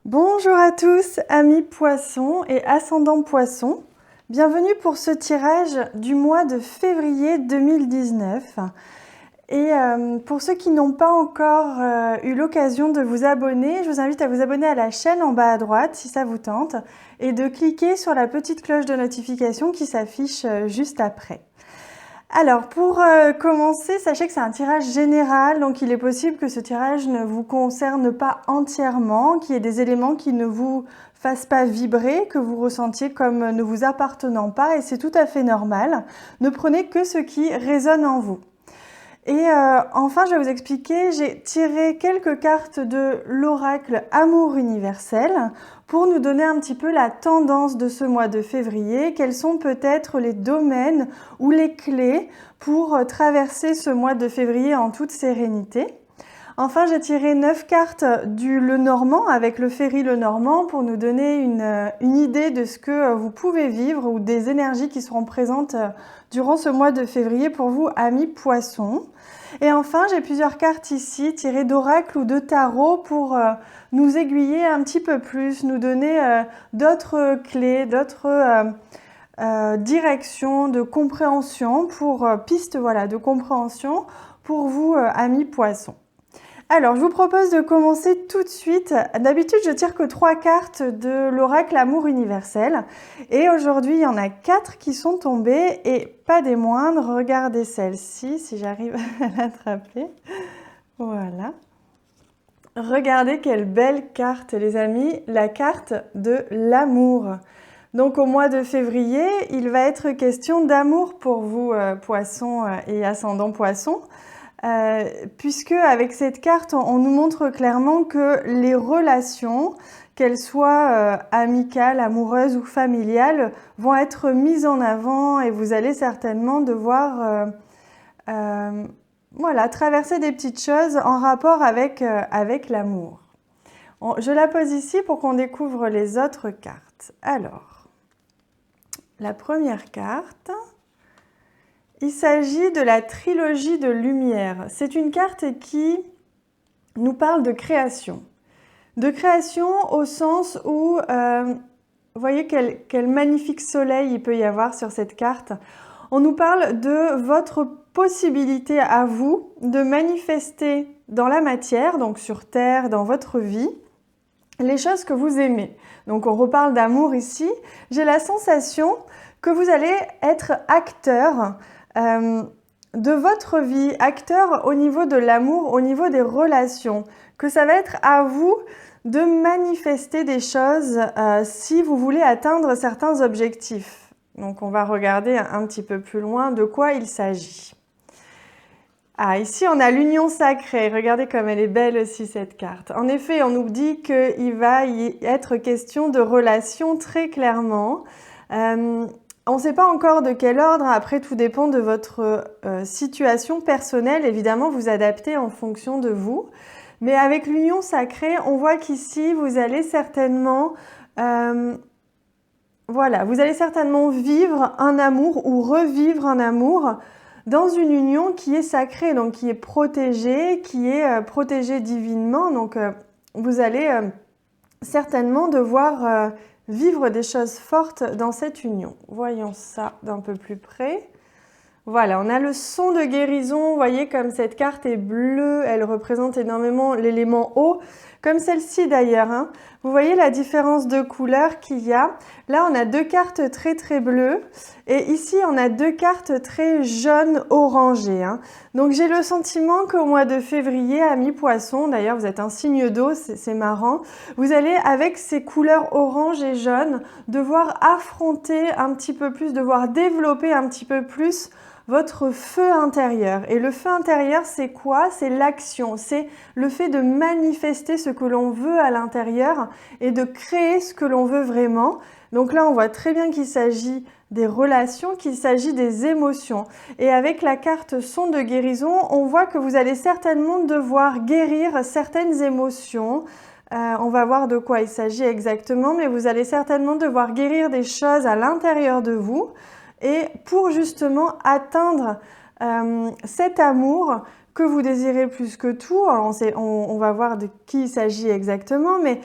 Bonjour à tous, amis poissons et ascendants poissons. Bienvenue pour ce tirage du mois de février 2019. Et pour ceux qui n'ont pas encore eu l'occasion de vous abonner, je vous invite à vous abonner à la chaîne en bas à droite si ça vous tente et de cliquer sur la petite cloche de notification qui s'affiche juste après. Alors, pour commencer, sachez que c'est un tirage général, donc il est possible que ce tirage ne vous concerne pas entièrement, qu'il y ait des éléments qui ne vous fassent pas vibrer, que vous ressentiez comme ne vous appartenant pas, et c'est tout à fait normal. Ne prenez que ce qui résonne en vous. Et enfin, je vais vous expliquer, j'ai tiré quelques cartes de l'oracle Amour universel pour nous donner un petit peu la tendance de ce mois de février, quels sont peut-être les domaines ou les clés pour traverser ce mois de février en toute sérénité. Enfin, j'ai tiré 9 cartes du Lenormand avec le Ferry Lenormand pour nous donner une idée de ce que vous pouvez vivre ou des énergies qui seront présentes durant ce mois de février pour vous, amis poissons. Et enfin, j'ai plusieurs cartes ici tirées d'oracle ou de tarot pour nous aiguiller un petit peu plus, nous donner d'autres clés, d'autres directions de compréhension, pour pistes voilà, de compréhension pour vous, amis poissons. Alors, je vous propose de commencer tout de suite. D'habitude, je tire que 3 cartes de l'oracle Amour universel. Et aujourd'hui, il y en a 4 qui sont tombées et pas des moindres. Regardez celle-ci, si j'arrive à l'attraper. Voilà. Regardez quelle belle carte, les amis. La carte de l'amour. Donc, au mois de février, il va être question d'amour pour vous, poissons et ascendants poissons. Puisque avec cette carte, on nous montre clairement que les relations, qu'elles soient amicales, amoureuses ou familiales, vont être mises en avant et vous allez certainement devoir voilà, traverser des petites choses en rapport avec l'amour. Je la pose ici pour qu'on découvre les autres cartes. Alors, la première carte... Il s'agit de la trilogie de lumière. C'est une carte qui nous parle de création. De création au sens où, vous voyez quel magnifique soleil il peut y avoir sur cette carte. On nous parle de votre possibilité à vous de manifester dans la matière, donc sur Terre, dans votre vie, les choses que vous aimez. Donc on reparle d'amour ici. J'ai la sensation que vous allez être acteur de votre vie, acteur au niveau de l'amour, au niveau des relations, que ça va être à vous de manifester des choses si vous voulez atteindre certains objectifs. Donc on va regarder un petit peu plus loin de quoi il s'agit. Ah, ici on a l'union sacrée, regardez comme elle est belle aussi cette carte. En effet, on nous dit qu'il va y être question de relations très clairement. On ne sait pas encore de quel ordre, après tout dépend de votre situation personnelle, évidemment vous adaptez en fonction de vous. Mais avec l'union sacrée, on voit qu'ici vous allez certainement, voilà, vous allez certainement vivre un amour ou revivre un amour dans une union qui est sacrée, donc qui est protégée divinement. Donc vous allez certainement devoir... vivre des choses fortes dans cette union. Voyons ça d'un peu plus près. Voilà, on a le son de guérison. Vous voyez comme cette carte est bleue, elle représente énormément l'élément eau, comme celle-ci d'ailleurs. Hein. Vous voyez la différence de couleur qu'il y a. Là, on a 2 cartes très très bleues et ici, on a 2 cartes très jaunes orangées. Hein. Donc, j'ai le sentiment qu'au mois de février, amis poissons, d'ailleurs, vous êtes un signe d'eau, c'est marrant, vous allez, avec ces couleurs orange et jaune, devoir affronter un petit peu plus, devoir développer un petit peu plus votre feu intérieur. Et le feu intérieur, c'est quoi? C'est l'action, c'est le fait de manifester ce que l'on veut à l'intérieur et de créer ce que l'on veut vraiment. Donc là, on voit très bien qu'il s'agit des relations, qu'il s'agit des émotions. Et avec la carte son de guérison, on voit que vous allez certainement devoir guérir certaines émotions. On va voir de quoi il s'agit exactement, mais vous allez certainement devoir guérir des choses à l'intérieur de vous. Et pour justement atteindre cet amour que vous désirez plus que tout. Alors on va voir de qui il s'agit exactement, mais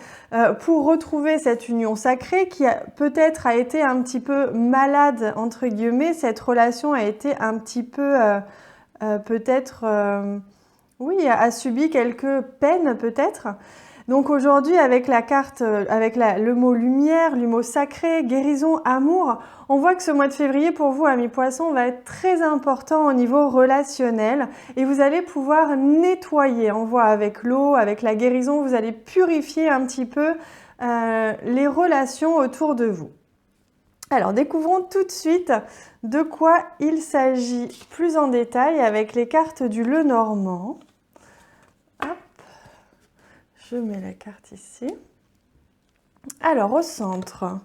pour retrouver cette union sacrée qui peut-être a été un petit peu malade, entre guillemets, cette relation a été un petit peu peut-être, oui, a subi quelques peines peut-être. Donc aujourd'hui, avec la carte, avec le mot lumière, le mot sacré, guérison, amour, on voit que ce mois de février pour vous, amis poissons, va être très important au niveau relationnel et vous allez pouvoir nettoyer. On voit avec l'eau, avec la guérison, vous allez purifier un petit peu les relations autour de vous. Alors, découvrons tout de suite de quoi il s'agit plus en détail avec les cartes du Lenormand. Hop. Je mets la carte ici. Alors, au centre.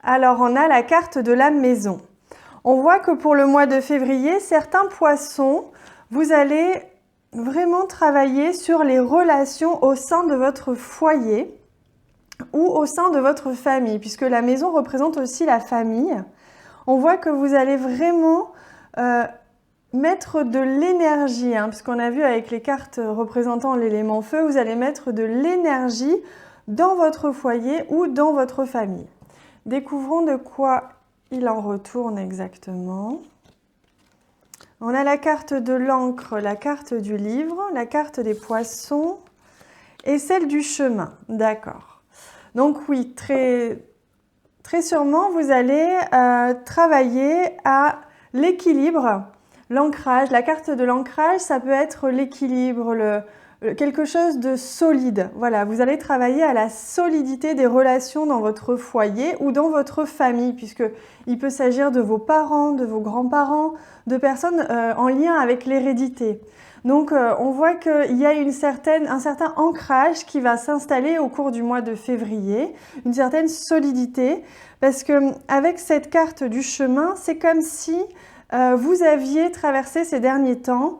Alors, on a la carte de la maison. On voit que pour le mois de février, certains poissons, vous allez vraiment travailler sur les relations au sein de votre foyer ou au sein de votre famille, puisque la maison représente aussi la famille. On voit que vous allez vraiment mettre de l'énergie, puisqu'on a vu avec les cartes représentant l'élément feu, vous allez mettre de l'énergie dans votre foyer ou dans votre famille. Découvrons de quoi il en retourne exactement. On a la carte de l'encre, la carte du livre, la carte des poissons et celle du chemin. D'accord. Donc oui, très sûrement, vous allez travailler à l'équilibre. L'ancrage, la carte de l'ancrage, ça peut être l'équilibre, quelque chose de solide. Voilà, vous allez travailler à la solidité des relations dans votre foyer ou dans votre famille, puisqu'il peut s'agir de vos parents, de vos grands-parents, de personnes en lien avec l'hérédité. Donc, on voit qu'il y a un certain ancrage qui va s'installer au cours du mois de février, une certaine solidité, parce que avec cette carte du chemin, c'est comme si vous aviez traversé ces derniers temps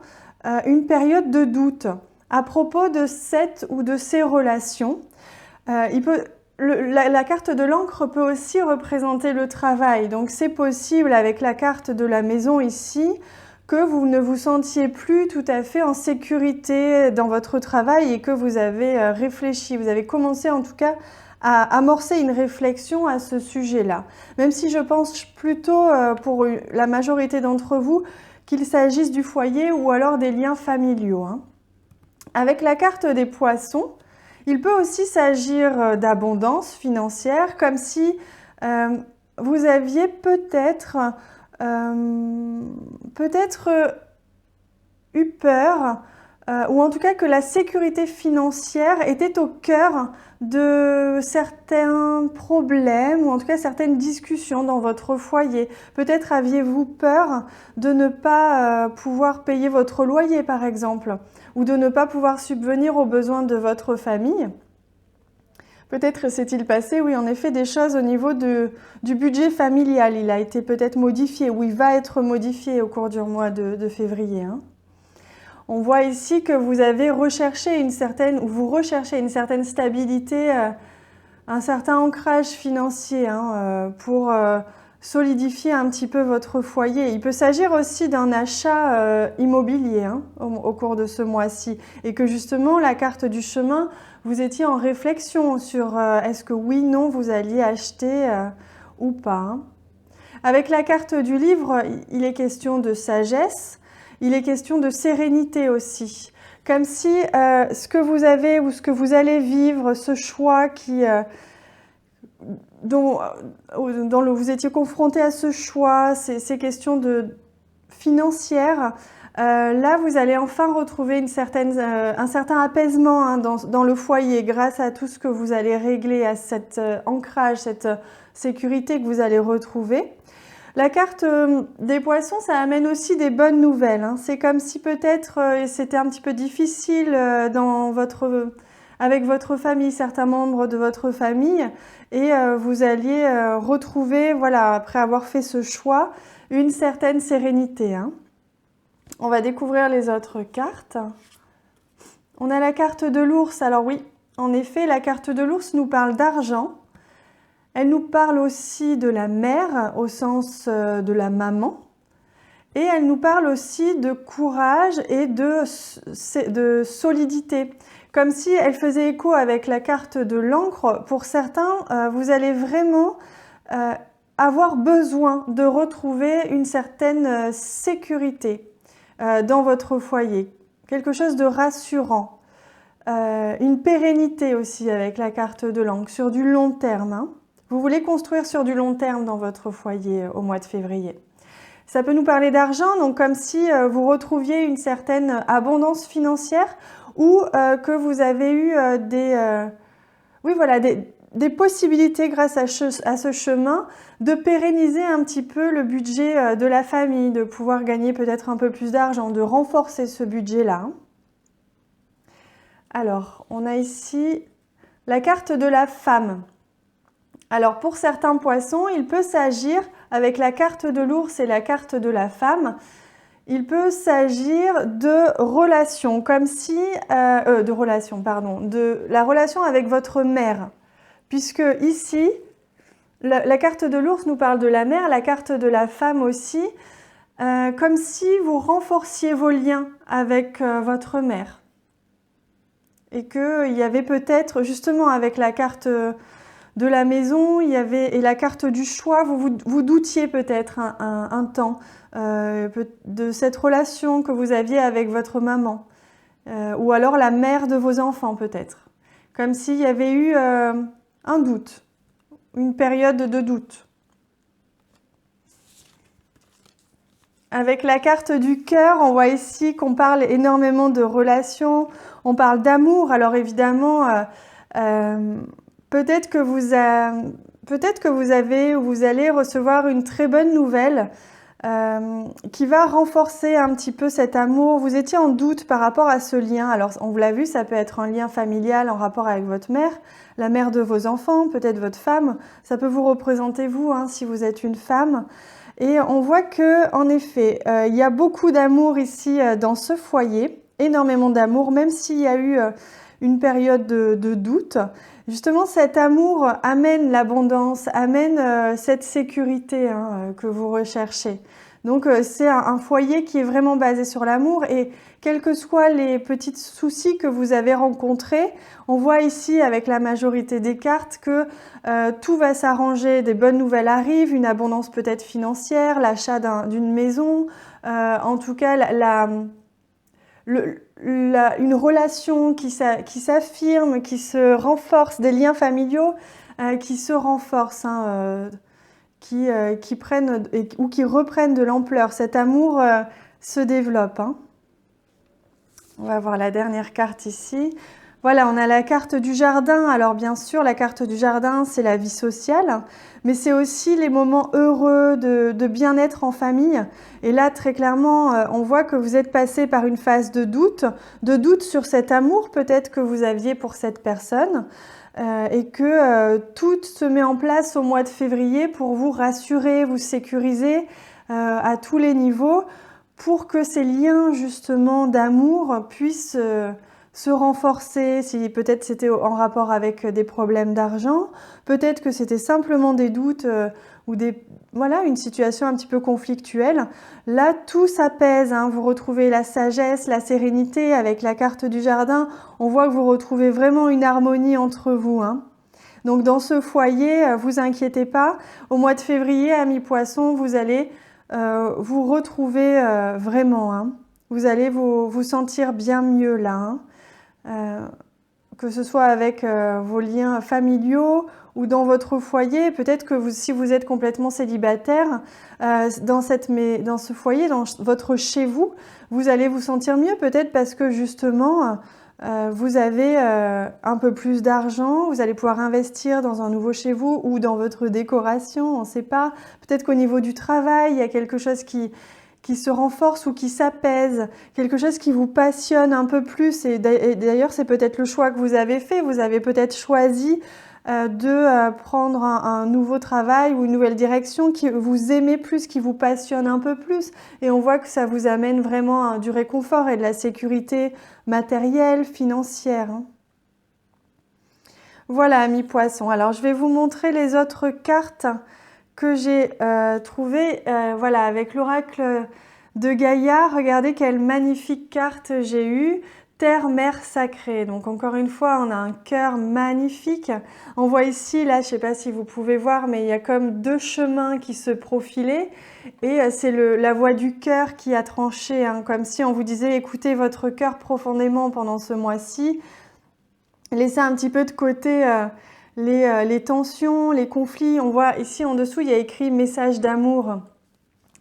une période de doute à propos de cette ou de ces relations. La carte de l'encre peut aussi représenter le travail. Donc c'est possible avec la carte de la maison ici que vous ne vous sentiez plus tout à fait en sécurité dans votre travail et que vous avez réfléchi. Vous avez commencé en tout cas à amorcer une réflexion à ce sujet-là. Même si je pense plutôt pour la majorité d'entre vous qu'il s'agisse du foyer ou alors des liens familiaux. Avec la carte des poissons, il peut aussi s'agir d'abondance financière, comme si vous aviez peut-être eu peur, ou en tout cas que la sécurité financière était au cœur de certains problèmes, ou en tout cas certaines discussions dans votre foyer. Peut-être aviez-vous peur de ne pas pouvoir payer votre loyer, par exemple, ou de ne pas pouvoir subvenir aux besoins de votre famille. Peut-être s'est-il passé, oui, en effet, des choses au niveau du budget familial. Il a été peut-être modifié, ou il va être modifié au cours du mois de février. On voit ici que vous avez recherché vous recherchez une certaine stabilité, un certain ancrage financier pour solidifier un petit peu votre foyer. Il peut s'agir aussi d'un achat immobilier au cours de ce mois-ci et que justement la carte du chemin, vous étiez en réflexion sur est-ce que oui, non, vous alliez acheter ou pas. Avec la carte du livre, il est question de sagesse. Il est question de sérénité aussi, comme si ce que vous avez ou ce que vous allez vivre, ce choix dont vous étiez confronté à ce choix, ces questions financières, là vous allez enfin retrouver un certain apaisement dans le foyer grâce à tout ce que vous allez régler, à cet ancrage, cette sécurité que vous allez retrouver. La carte des poissons, ça amène aussi des bonnes nouvelles. C'est comme si peut-être c'était un petit peu difficile avec votre famille, certains membres de votre famille, et vous alliez retrouver, voilà, après avoir fait ce choix, une certaine sérénité. On va découvrir les autres cartes. On a la carte de l'ours. Alors oui, en effet, la carte de l'ours nous parle d'argent. Elle nous parle aussi de la mère, au sens de la maman. Et elle nous parle aussi de courage et de solidité. Comme si elle faisait écho avec la carte de l'encre. Pour certains, vous allez vraiment avoir besoin de retrouver une certaine sécurité dans votre foyer. Quelque chose de rassurant. Une pérennité aussi avec la carte de l'encre, sur du long terme. Hein. Vous voulez construire sur du long terme dans votre foyer au mois de février. Ça peut nous parler d'argent, donc comme si vous retrouviez une certaine abondance financière ou que vous avez eu des possibilités grâce à ce chemin de pérenniser un petit peu le budget de la famille, de pouvoir gagner peut-être un peu plus d'argent, de renforcer ce budget-là. Alors, on a ici la carte de la femme. Alors, pour certains poissons, il peut s'agir, avec la carte de l'ours et la carte de la femme, il peut s'agir de relations, comme si... de la relation avec votre mère. Puisque ici, la carte de l'ours nous parle de la mère, la carte de la femme aussi, comme si vous renforciez vos liens avec votre mère. Et qu'il y avait peut-être, justement avec la carte de la maison, et la carte du choix, vous doutiez peut-être un temps de cette relation que vous aviez avec votre maman, ou alors la mère de vos enfants peut-être. Comme s'il y avait eu un doute, une période de doute. Avec la carte du cœur, on voit ici qu'on parle énormément de relations, on parle d'amour. Alors évidemment, peut-être que vous avez ou vous allez recevoir une très bonne nouvelle qui va renforcer un petit peu cet amour. Vous étiez en doute par rapport à ce lien. Alors on vous l'a vu, ça peut être un lien familial en rapport avec votre mère, la mère de vos enfants, peut-être votre femme. Ça peut vous représenter vous, hein, si vous êtes une femme. Et on voit que, en effet, il y a beaucoup d'amour ici dans ce foyer, énormément d'amour, même s'il y a eu une période de doute. Justement, cet amour amène l'abondance, amène cette sécurité que vous recherchez. Donc, c'est un foyer qui est vraiment basé sur l'amour et quels que soient les petits soucis que vous avez rencontrés, on voit ici avec la majorité des cartes que tout va s'arranger, des bonnes nouvelles arrivent, une abondance peut-être financière, l'achat d'une maison, en tout cas une relation qui s'affirme, qui se renforce, des liens familiaux qui se renforcent, qui prennent ou qui reprennent de l'ampleur. Cet amour se développe. Hein. On va voir la dernière carte ici. Voilà, on a la carte du jardin. Alors bien sûr, la carte du jardin, c'est la vie sociale, mais c'est aussi les moments heureux de bien-être en famille. Et là, très clairement, on voit que vous êtes passé par une phase de doute sur cet amour peut-être que vous aviez pour cette personne. Et que tout se met en place au mois de février pour vous rassurer, vous sécuriser à tous les niveaux pour que ces liens justement d'amour puissent se renforcer. Si peut-être c'était en rapport avec des problèmes d'argent, peut-être que c'était simplement des doutes ou une situation un petit peu conflictuelle. Là, tout s'apaise, hein. Vous retrouvez la sagesse, la sérénité avec la carte du jardin. On voit que vous retrouvez vraiment une harmonie entre vous. Hein. Donc dans ce foyer, vous inquiétez pas. Au mois de février, amis poissons, vous allez vous retrouver vraiment. Hein. Vous allez vous sentir bien mieux là. Hein. Que ce soit avec vos liens familiaux ou dans votre foyer, peut-être que si vous êtes complètement célibataire, dans ce foyer, dans votre chez vous, vous allez vous sentir mieux, peut-être parce que justement, vous avez un peu plus d'argent, vous allez pouvoir investir dans un nouveau chez vous ou dans votre décoration, on ne sait pas. Peut-être qu'au niveau du travail, il y a quelque chose qui se renforce ou qui s'apaise, quelque chose qui vous passionne un peu plus. Et d'ailleurs, c'est peut-être le choix que vous avez fait. Vous avez peut-être choisi de prendre un nouveau travail ou une nouvelle direction qui vous aimez plus, qui vous passionne un peu plus. Et on voit que ça vous amène vraiment du réconfort et de la sécurité matérielle, financière. Hein. Voilà, amis poissons. Alors, je vais vous montrer les autres cartes que j'ai trouvées avec l'oracle de Gaïa. Regardez quelle magnifique carte j'ai eue. Terre, mer sacrée. Donc encore une fois, on a un cœur magnifique. On voit ici, là, je ne sais pas si vous pouvez voir, mais il y a comme deux chemins qui se profilaient. Et c'est la voix du cœur qui a tranché, hein, comme si on vous disait écoutez votre cœur profondément pendant ce mois-ci. Laissez un petit peu de côté les tensions, les conflits. On voit ici en dessous, il y a écrit message d'amour.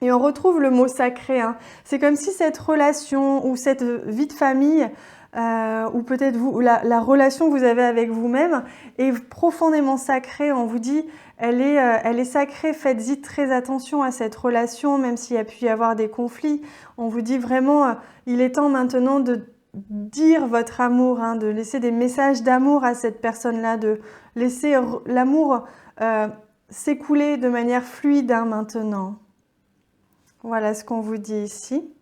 Et on retrouve le mot sacré. Hein. C'est comme si cette relation ou cette vie de famille, ou peut-être la relation que vous avez avec vous-même est profondément sacrée. On vous dit, elle est sacrée. Faites-y très attention à cette relation, même s'il y a pu y avoir des conflits. On vous dit vraiment, il est temps maintenant de dire votre amour, hein, de laisser des messages d'amour à cette personne-là, de laisser l'amour s'écouler de manière fluide, hein, maintenant. Voilà ce qu'on vous dit ici.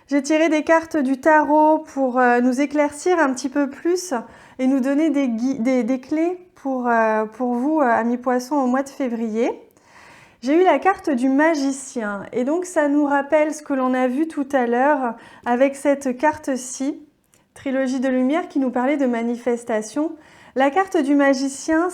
J'ai tiré des cartes du tarot pour nous éclaircir un petit peu plus et nous donner des clés pour vous, amis poissons, au mois de février. J'ai eu la carte du magicien et donc ça nous rappelle ce que l'on a vu tout à l'heure avec cette carte-ci, Trilogie de lumière, qui nous parlait de manifestation. La carte du magicien,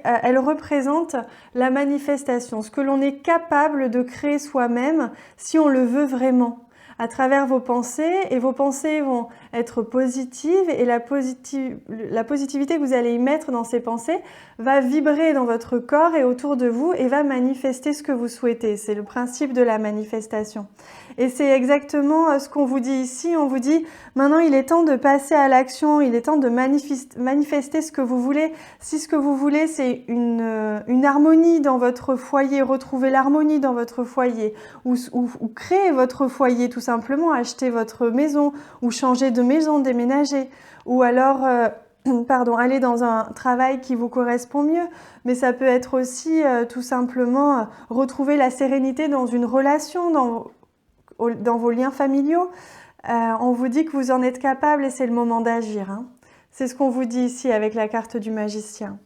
elle représente la manifestation, ce que l'on est capable de créer soi-même si on le veut vraiment, à travers vos pensées, et vos pensées vont être positives et la positivité que vous allez y mettre dans ces pensées va vibrer dans votre corps et autour de vous et va manifester ce que vous souhaitez. C'est le principe de la manifestation. Et c'est exactement ce qu'on vous dit ici. On vous dit maintenant il est temps de passer à l'action, il est temps de manifester ce que vous voulez. Si ce que vous voulez c'est une harmonie dans votre foyer, retrouver l'harmonie dans votre foyer ou créer votre foyer tout simplement, acheter votre maison ou changer de maison, déménager ou alors aller dans un travail qui vous correspond mieux, mais ça peut être aussi tout simplement retrouver la sérénité dans une relation, dans vos liens familiaux. On vous dit que vous en êtes capable et c'est le moment d'agir. Hein. C'est ce qu'on vous dit ici avec la carte du magicien.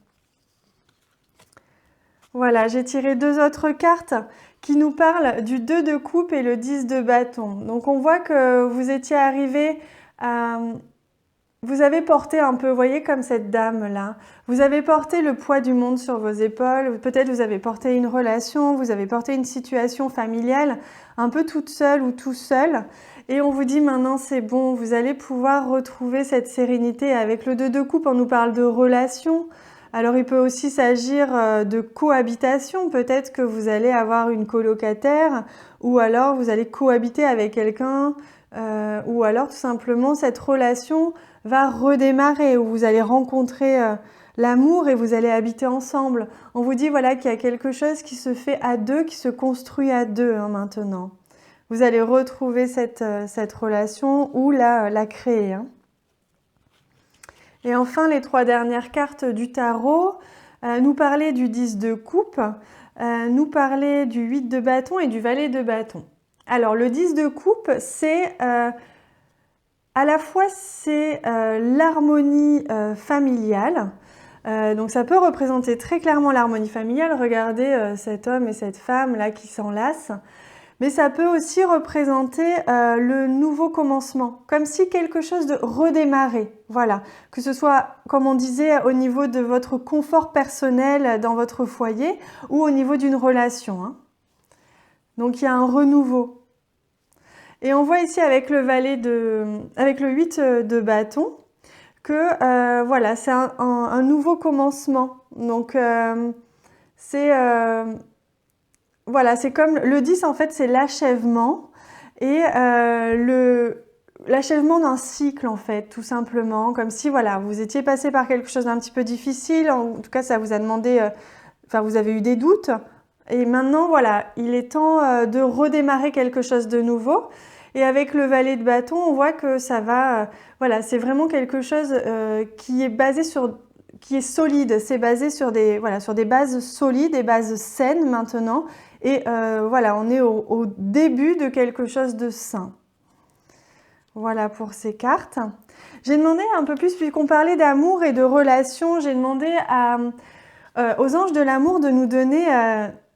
Voilà, j'ai tiré deux autres cartes qui nous parlent du 2 de coupe et le 10 de bâton. Donc on voit que vous étiez arrivé à... Vous avez porté un peu, vous voyez, comme cette dame-là. Vous avez porté le poids du monde sur vos épaules. Peut-être vous avez porté une relation, vous avez porté une situation familiale, un peu toute seule ou tout seul. Et on vous dit maintenant c'est bon, vous allez pouvoir retrouver cette sérénité. Avec le 2 de coupe, on nous parle de relation. Alors il peut aussi s'agir de cohabitation. Peut-être que vous allez avoir une colocataire ou alors vous allez cohabiter avec quelqu'un ou alors tout simplement cette relation va redémarrer, où vous allez rencontrer l'amour et vous allez habiter ensemble. On vous dit voilà qu'il y a quelque chose qui se fait à deux, qui se construit à deux hein, maintenant. Vous allez retrouver cette relation ou la créer. Hein. Et enfin, les 3 dernières cartes du tarot nous parlaient du 10 de coupe, nous parlaient du 8 de bâton et du valet de bâton. Alors, le 10 de coupe, c'est... à la fois, c'est l'harmonie familiale. Donc, ça peut représenter très clairement l'harmonie familiale. Regardez cet homme et cette femme là qui s'enlacent. Mais ça peut aussi représenter le nouveau commencement, comme si quelque chose de redémarré. Voilà, que ce soit, comme on disait, au niveau de votre confort personnel dans votre foyer ou au niveau d'une relation. Hein. Donc, il y a un renouveau. Et on voit ici avec le 8 de bâton que voilà, c'est un nouveau commencement. Donc voilà, c'est comme le 10 en fait, c'est l'achèvement et l'achèvement d'un cycle en fait, tout simplement, comme si voilà, vous étiez passé par quelque chose d'un petit peu difficile, en tout cas ça vous a demandé, vous avez eu des doutes. Et maintenant, voilà, il est temps de redémarrer quelque chose de nouveau. Et avec le valet de bâton, on voit que ça va... voilà, c'est vraiment quelque chose qui est basé qui est solide. C'est basé sur des bases solides, des bases saines maintenant. Et voilà, on est au début de quelque chose de sain. Voilà pour ces cartes. J'ai demandé un peu plus, puisqu'on parlait d'amour et de relations, j'ai demandé aux anges de l'amour de nous donner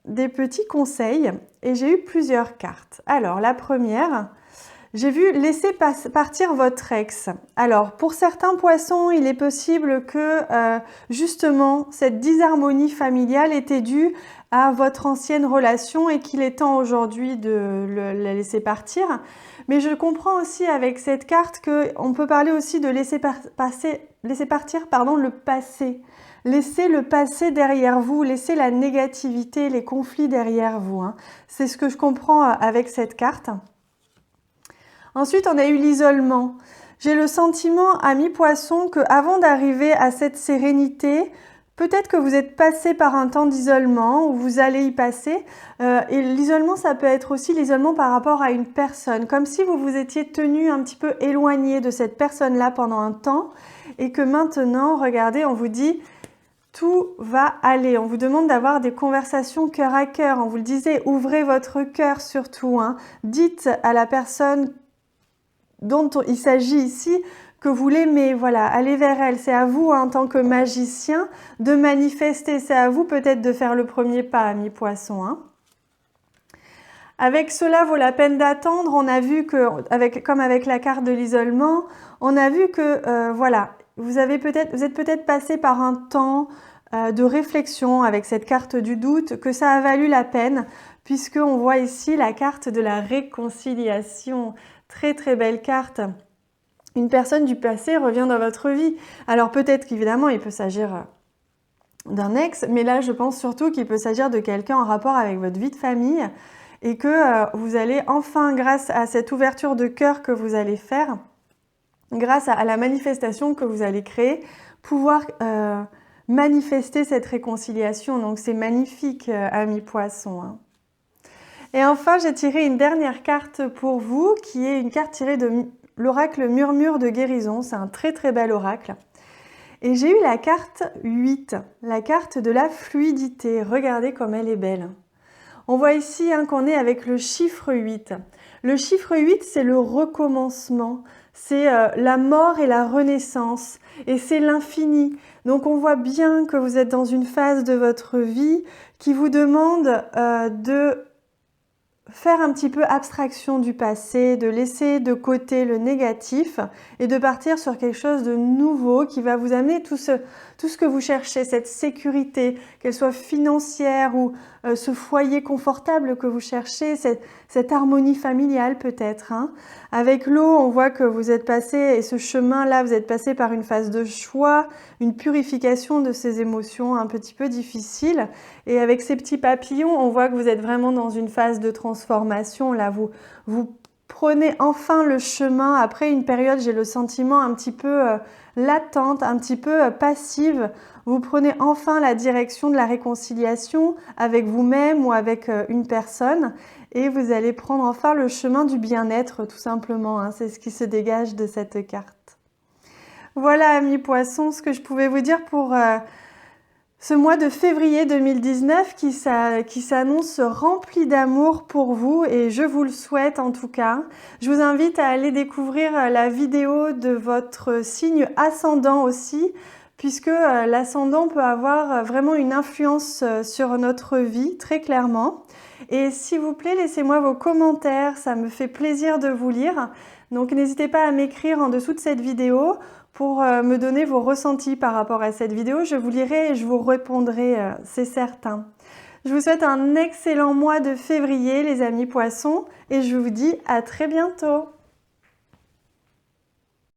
des petits conseils et j'ai eu plusieurs cartes. Alors, la première, j'ai vu « Laissez partir votre ex ». Alors, pour certains poissons, il est possible que justement, cette disharmonie familiale était due à votre ancienne relation et qu'il est temps aujourd'hui de la laisser partir. Mais je comprends aussi avec cette carte qu'on peut parler aussi de laisser partir le passé. Laissez le passé derrière vous, laissez la négativité, les conflits derrière vous. Hein. C'est ce que je comprends avec cette carte. Ensuite, on a eu l'isolement. J'ai le sentiment, ami poisson, qu'avant d'arriver à cette sérénité, peut-être que vous êtes passé par un temps d'isolement ou vous allez y passer. Et l'isolement, ça peut être aussi l'isolement par rapport à une personne. Comme si vous vous étiez tenu un petit peu éloigné de cette personne-là pendant un temps et que maintenant, regardez, on vous dit tout va aller. On vous demande d'avoir des conversations cœur à cœur. On vous le disait, ouvrez votre cœur surtout. Hein. Dites à la personne dont il s'agit ici que vous l'aimez, voilà, allez vers elle. C'est à vous, en tant que magicien, de manifester. C'est à vous peut-être de faire le premier pas, ami poisson. Hein. Avec cela vaut la peine d'attendre. On a vu que, comme avec la carte de l'isolement, on a vu que, voilà, vous êtes peut-être passé par un temps de réflexion avec cette carte du doute, que ça a valu la peine, puisqu'on voit ici la carte de la réconciliation. Très très belle carte. Une personne du passé revient dans votre vie. Alors peut-être qu'évidemment il peut s'agir d'un ex, mais là je pense surtout qu'il peut s'agir de quelqu'un en rapport avec votre vie de famille et que vous allez enfin, grâce à cette ouverture de cœur que vous allez faire, grâce à la manifestation que vous allez créer, pouvoir manifester cette réconciliation. Donc c'est magnifique, ami poisson. Hein. Et enfin, j'ai tiré une dernière carte pour vous, qui est une carte tirée de l'oracle Murmure de guérison. C'est un très très bel oracle. Et j'ai eu la carte 8, la carte de la fluidité. Regardez comme elle est belle. On voit ici hein, qu'on est avec le chiffre 8. Le chiffre 8, c'est le recommencement. C'est la mort et la renaissance. Et c'est l'infini. Donc on voit bien que vous êtes dans une phase de votre vie qui vous demande de faire un petit peu abstraction du passé, de laisser de côté le négatif et de partir sur quelque chose de nouveau qui va vous amener tout ce que vous cherchez, cette sécurité, qu'elle soit financière ou ce foyer confortable que vous cherchez, cette harmonie familiale peut-être. Hein. Avec l'eau, on voit que vous êtes passé, et ce chemin-là, vous êtes passé par une phase de choix, une purification de ces émotions un petit peu difficiles. Et avec ces petits papillons, on voit que vous êtes vraiment dans une phase de transformation. Là, vous prenez enfin le chemin après une période, j'ai le sentiment un petit peu latente, un petit peu passive. Vous prenez enfin la direction de la réconciliation avec vous-même ou avec une personne et vous allez prendre enfin le chemin du bien-être tout simplement. Hein. C'est ce qui se dégage de cette carte. Voilà, amis poissons, ce que je pouvais vous dire pour ce mois de février 2019 qui s'annonce rempli d'amour pour vous et je vous le souhaite en tout cas. Je vous invite à aller découvrir la vidéo de votre signe ascendant aussi, puisque l'ascendant peut avoir vraiment une influence sur notre vie, très clairement. Et s'il vous plaît, laissez-moi vos commentaires, ça me fait plaisir de vous lire. Donc n'hésitez pas à m'écrire en dessous de cette vidéo pour me donner vos ressentis par rapport à cette vidéo. Je vous lirai et je vous répondrai, c'est certain. Je vous souhaite un excellent mois de février, les amis poissons, et je vous dis à très bientôt.